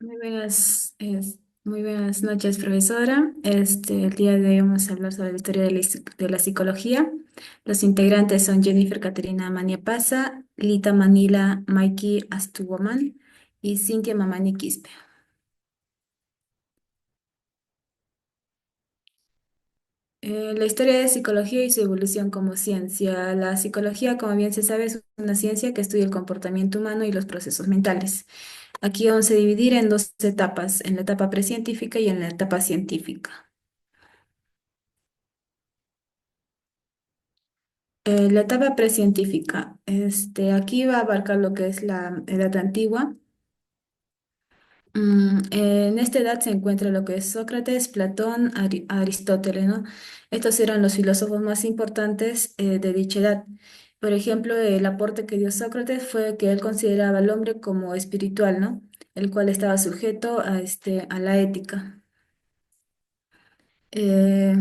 Muy buenas noches, profesora. El día de hoy vamos a hablar sobre la historia de de la psicología. Los integrantes son Jennifer Caterina Maniapasa, Lita Manila Mikey Astuwoman y Cintia Mamani Quispe. La historia de psicología y su evolución como ciencia. La psicología, como bien se sabe, es una ciencia que estudia el comportamiento humano y los procesos mentales. Aquí vamos a dividir en dos etapas, en la etapa precientífica y en la etapa científica. La etapa precientífica. Aquí va a abarcar lo que es la edad antigua. En esta edad se encuentra lo que es Sócrates, Platón, Aristóteles, ¿no? Estos eran los filósofos más importantes de dicha edad. Por ejemplo, el aporte que dio Sócrates fue que él consideraba al hombre como espiritual, ¿no? El cual estaba sujeto a la ética. Eh,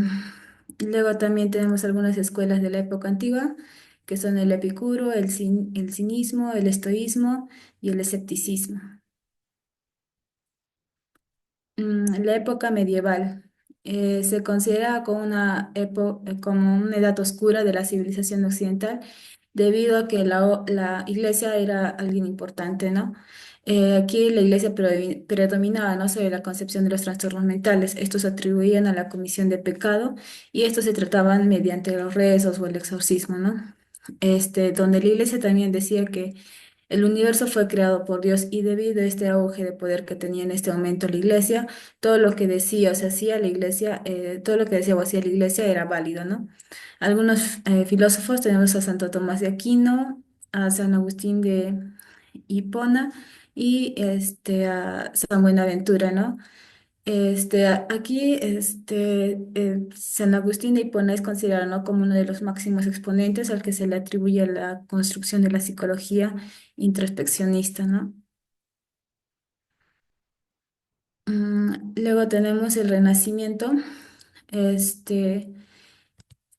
Luego también tenemos algunas escuelas de la época antigua, que son el epicuro, el cinismo, el estoísmo y el escepticismo. La época medieval se considera como como una edad oscura de la civilización occidental, debido a que la iglesia era alguien importante, ¿no? Aquí la iglesia predominaba, ¿no?, sobre la concepción de los trastornos mentales. Estos se atribuían a la comisión de pecado y estos se trataban mediante los rezos o el exorcismo, ¿no? Donde la iglesia también decía que el universo fue creado por Dios y debido a este auge de poder que tenía en este momento la iglesia, todo lo que decía o se hacía la iglesia, todo lo que decía o hacía la iglesia era válido, ¿no? Algunos filósofos tenemos a Santo Tomás de Aquino, a San Agustín de Hipona y a San Buenaventura, ¿no? San Agustín de Hipona es considerado, ¿no?, como uno de los máximos exponentes al que se le atribuye la construcción de la psicología introspeccionista, ¿no? Luego tenemos el Renacimiento. Este,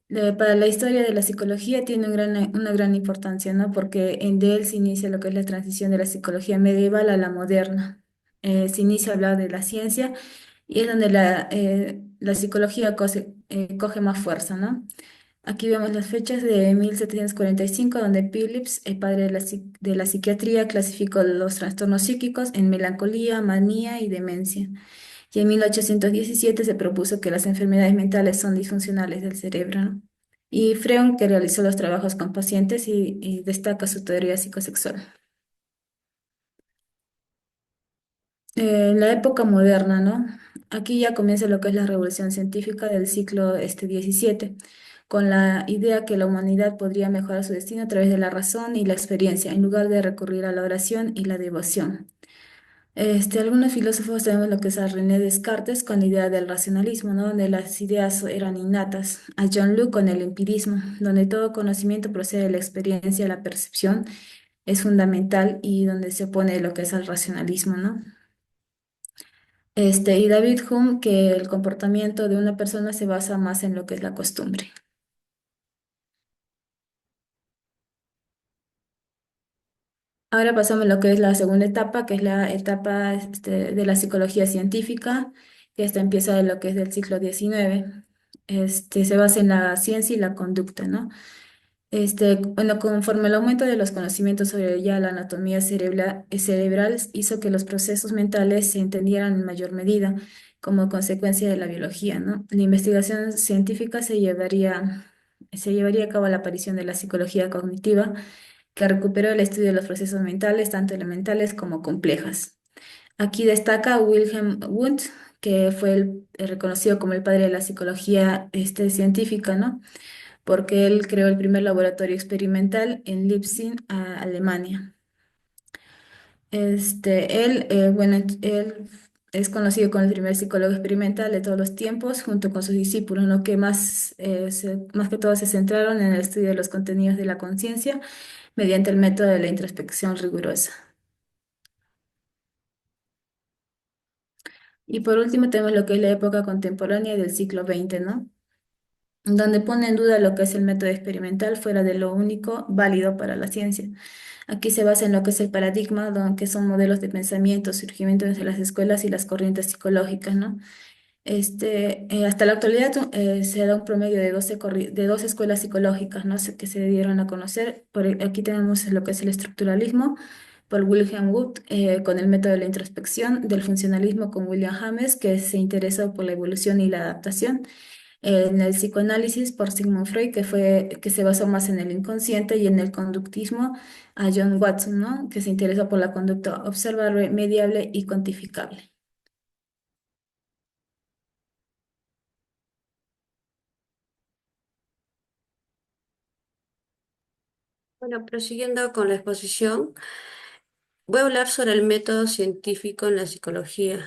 para la historia de la psicología tiene una gran importancia, ¿no? Porque de él se inicia lo que es la transición de la psicología medieval a la moderna. Se inicia a hablar de la ciencia y es donde la psicología coge más fuerza, ¿no? Aquí vemos las fechas de 1745, donde Phillips, el padre de de la psiquiatría, clasificó los trastornos psíquicos en melancolía, manía y demencia. Y en 1817 se propuso que las enfermedades mentales son disfuncionales del cerebro, ¿no? Y Freud, que realizó los trabajos con pacientes y destaca su teoría psicosexual. La época moderna, ¿no? Aquí ya comienza lo que es la revolución científica del siglo XVII, con la idea que la humanidad podría mejorar su destino a través de la razón y la experiencia, en lugar de recurrir a la oración y la devoción. Algunos filósofos tenemos lo que es a René Descartes con la idea del racionalismo, ¿no?, donde las ideas eran innatas, a John Locke con el empirismo, donde todo conocimiento procede de la experiencia, la percepción es fundamental y donde se opone lo que es al racionalismo, ¿no? Y David Hume, que el comportamiento de una persona se basa más en lo que es la costumbre. Ahora pasamos a lo que es la segunda etapa, que es la etapa de la psicología científica, que esta empieza de lo que es del siglo XIX. Se basa en la ciencia y la conducta, ¿no? Bueno, conforme el aumento de los conocimientos sobre ya la anatomía cerebral hizo que los procesos mentales se entendieran en mayor medida como consecuencia de la biología, ¿no? La investigación científica se llevaría a cabo la aparición de la psicología cognitiva, que recuperó el estudio de los procesos mentales, tanto elementales como complejas. Aquí destaca Wilhelm Wundt, que fue reconocido como el padre de la psicología científica, ¿no? Porque él creó el primer laboratorio experimental en Leipzig, Alemania. Él es conocido como el primer psicólogo experimental de todos los tiempos, junto con sus discípulos, ¿no?, que más que todo se centraron en el estudio de los contenidos de la conciencia mediante el método de la introspección rigurosa. Y por último tenemos lo que es la época contemporánea del siglo XX, ¿no? donde pone en duda lo que es el método experimental fuera de lo único válido para la ciencia. Aquí se basa en lo que es el paradigma, que son modelos de pensamiento, surgimiento de las escuelas y las corrientes psicológicas, ¿no? Hasta la actualidad se da un promedio de de 12 escuelas psicológicas, ¿no? Que se dieron a conocer. Aquí tenemos lo que es el estructuralismo por Wilhelm Wundt, con el método de la introspección, del funcionalismo con William James, que se interesó por la evolución y la adaptación, en el psicoanálisis por Sigmund Freud, que se basó más en el inconsciente, y en el conductismo a John Watson, ¿no? Que se interesó por la conducta observable, mediable y cuantificable. Bueno, prosiguiendo con la exposición, voy a hablar sobre el método científico en la psicología.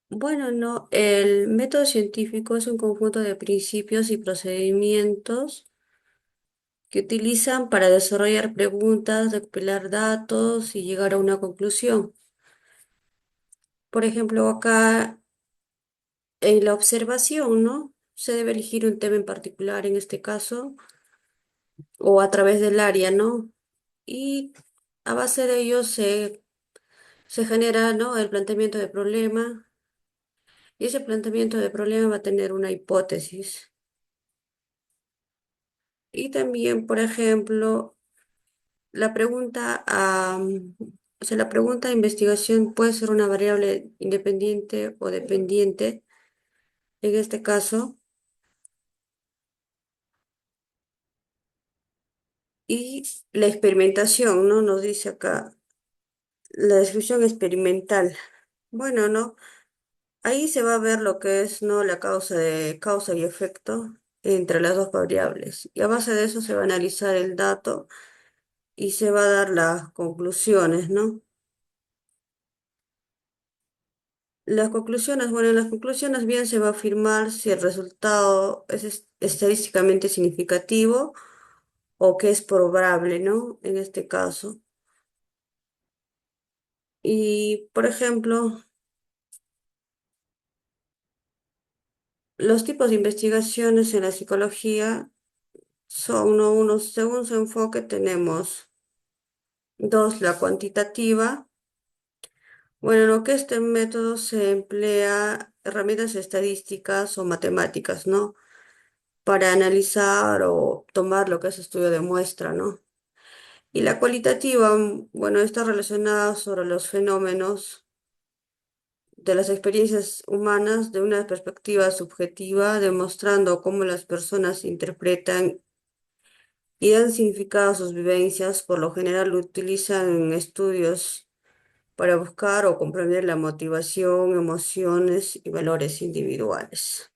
Bueno, no, el método científico es un conjunto de principios y procedimientos que utilizan para desarrollar preguntas, recopilar datos y llegar a una conclusión. Por ejemplo, acá en la observación, ¿no? Se debe elegir un tema en particular en este caso o a través del área, ¿no? Y a base de ello se genera, ¿no? El planteamiento de problema, y ese planteamiento de problema va a tener una hipótesis. Y también, por ejemplo, la pregunta, o sea, la pregunta de investigación puede ser una variable independiente o dependiente. En este caso, y la experimentación, ¿no? Nos dice acá la descripción experimental. Bueno, ¿no? Ahí se va a ver lo que es, ¿no? La causa y efecto entre las dos variables. Y a base de eso se va a analizar el dato y se va a dar las conclusiones, ¿no? Las conclusiones, bueno, en las conclusiones bien se va a afirmar si el resultado es estadísticamente significativo o que es probable, ¿no? En este caso. Y, por ejemplo, los tipos de investigaciones en la psicología son, ¿no? Unos, según su enfoque, tenemos dos, la cuantitativa. Bueno, lo que este método se emplea herramientas estadísticas o matemáticas, ¿no? Para analizar o tomar lo que es estudio de muestra, ¿no? Y la cualitativa, bueno, está relacionada sobre los fenómenos de las experiencias humanas de una perspectiva subjetiva, demostrando cómo las personas interpretan y dan significado a sus vivencias. Por lo general utilizan estudios para buscar o comprender la motivación, emociones y valores individuales.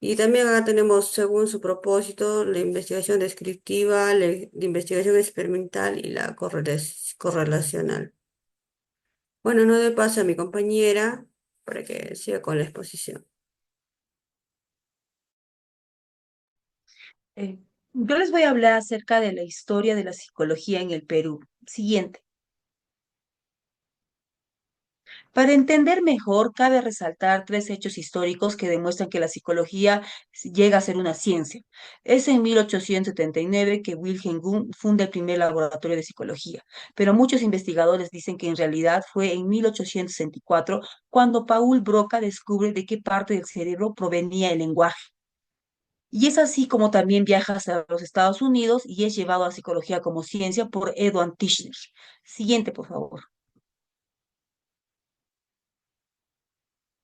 Y también acá tenemos, según su propósito, la investigación descriptiva, la investigación experimental y la correlacional. Bueno, no doy paso a mi compañera para que siga con la exposición. Eh, yo les voy a hablar acerca de la historia de la psicología en el Perú. Siguiente. Para entender mejor, cabe resaltar tres hechos históricos que demuestran que la psicología llega a ser una ciencia. Es en 1879 que Wilhelm Wundt funda el primer laboratorio de psicología, pero muchos investigadores dicen que en realidad fue en 1864 cuando Paul Broca descubre de qué parte del cerebro provenía el lenguaje. Y es así como también viaja hacia los Estados Unidos y es llevado a psicología como ciencia por Edward Tishner. Siguiente, por favor.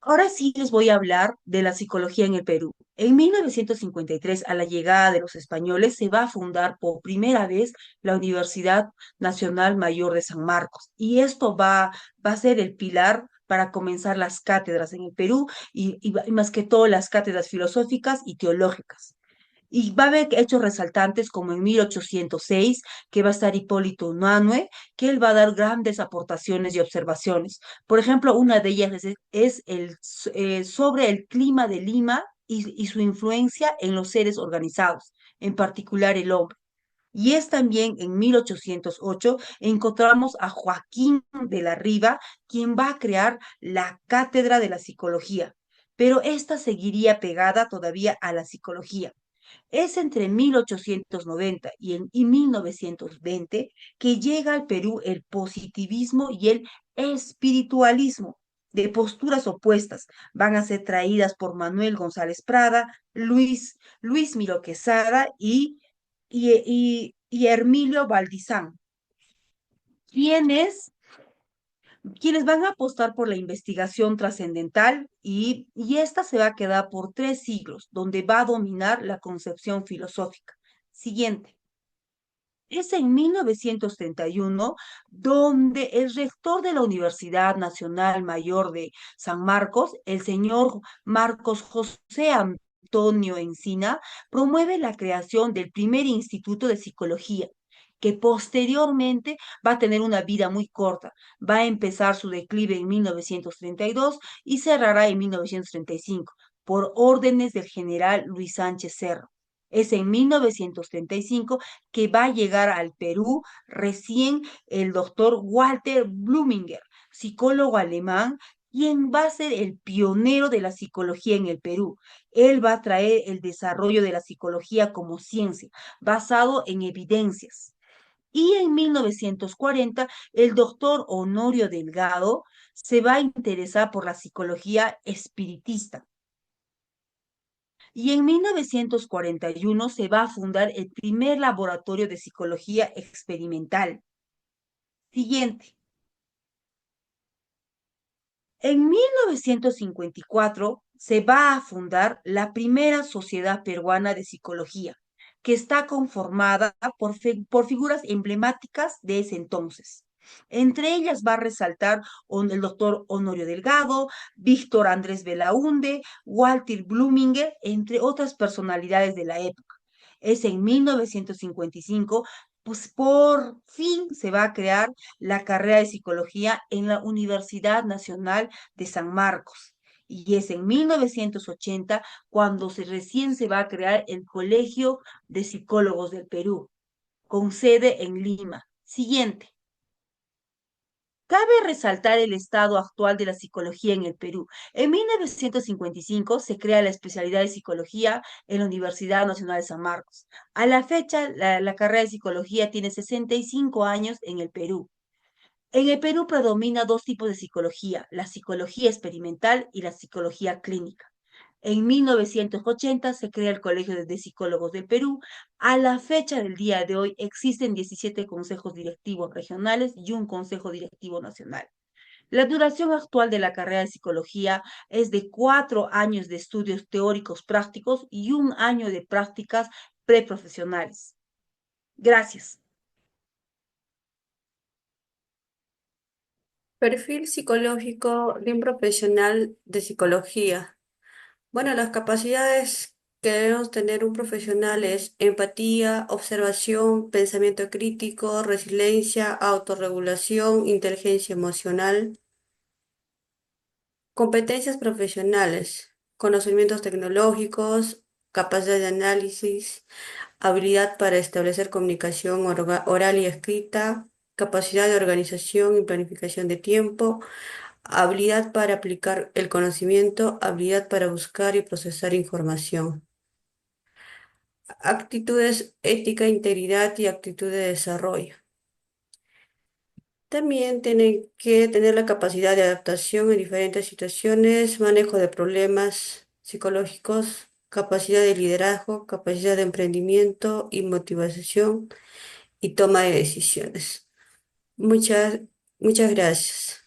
Ahora sí les voy a hablar de la psicología en el Perú. En 1953, a la llegada de los españoles, se va a fundar por primera vez la Universidad Nacional Mayor de San Marcos. Y esto va a ser el pilar para comenzar las cátedras en el Perú y más que todo las cátedras filosóficas y teológicas. Y va a haber hechos resaltantes como en 1806, que va a estar Hipólito Unanue, que él va a dar grandes aportaciones y observaciones. Por ejemplo, una de ellas es sobre el clima de Lima y su influencia en los seres organizados, en particular el hombre. Y es también en 1808 encontramos a Joaquín de la Riva, quien va a crear la Cátedra de la Psicología. pero esta seguiría pegada todavía a la psicología. Es entre 1890 y 1920 que llega al Perú el positivismo y el espiritualismo, de posturas opuestas. Van a ser traídas por Manuel González Prada, Luis Miro Quesada y Hermilio Valdizán, quienes quienes van a apostar por la investigación trascendental y esta se va a quedar por 3 siglos, donde va a dominar la concepción filosófica. Siguiente. Es en 1931 donde el rector de la Universidad Nacional Mayor de San Marcos, el señor Marcos José Antonio Encina, promueve la creación del primer instituto de psicología, que posteriormente va a tener una vida muy corta. Va a empezar su declive en 1932 y cerrará en 1935 por órdenes del general Luis Sánchez Cerro. Es en 1935 que va a llegar al Perú recién el doctor Walter Bluminger, psicólogo alemán, quien va a ser el pionero de la psicología en el Perú. Él va a traer el desarrollo de la psicología como ciencia, basado en evidencias. Y en 1940, el doctor Honorio Delgado se va a interesar por la psicología espiritista. Y en 1941 se va a fundar el primer laboratorio de psicología experimental. Siguiente. En 1954 se va a fundar la primera Sociedad Peruana de Psicología, que está conformada por figuras emblemáticas de ese entonces. Entre ellas va a resaltar el doctor Honorio Delgado, Víctor Andrés Belaúnde, Walter Bluminger, entre otras personalidades de la época. Es en 1955, pues por fin se va a crear la carrera de psicología en la Universidad Nacional de San Marcos. Y es en 1980 cuando recién se va a crear el Colegio de Psicólogos del Perú, con sede en Lima. Siguiente. Cabe resaltar el estado actual de la psicología en el Perú. En 1955 se crea la especialidad de psicología en la Universidad Nacional de San Marcos. A la fecha, la carrera de psicología tiene 65 años en el Perú. En el Perú predomina dos tipos de psicología, la psicología experimental y la psicología clínica. En 1980 se crea el Colegio de Psicólogos del Perú. A la fecha del día de hoy existen 17 consejos directivos regionales y un consejo directivo nacional. La duración actual de la carrera de psicología es de 4 años de estudios teóricos prácticos y un año de prácticas preprofesionales. Gracias. Perfil psicológico de un profesional de psicología. Bueno, las capacidades que debemos tener un profesional es empatía, observación, pensamiento crítico, resiliencia, autorregulación, inteligencia emocional, competencias profesionales, conocimientos tecnológicos, capacidad de análisis, habilidad para establecer comunicación oral y escrita, capacidad de organización y planificación de tiempo, habilidad para aplicar el conocimiento, habilidad para buscar y procesar información. Actitudes, ética, integridad y actitud de desarrollo. También tienen que tener la capacidad de adaptación en diferentes situaciones, manejo de problemas psicológicos, capacidad de liderazgo, capacidad de emprendimiento y motivación y toma de decisiones. Muchas, muchas gracias.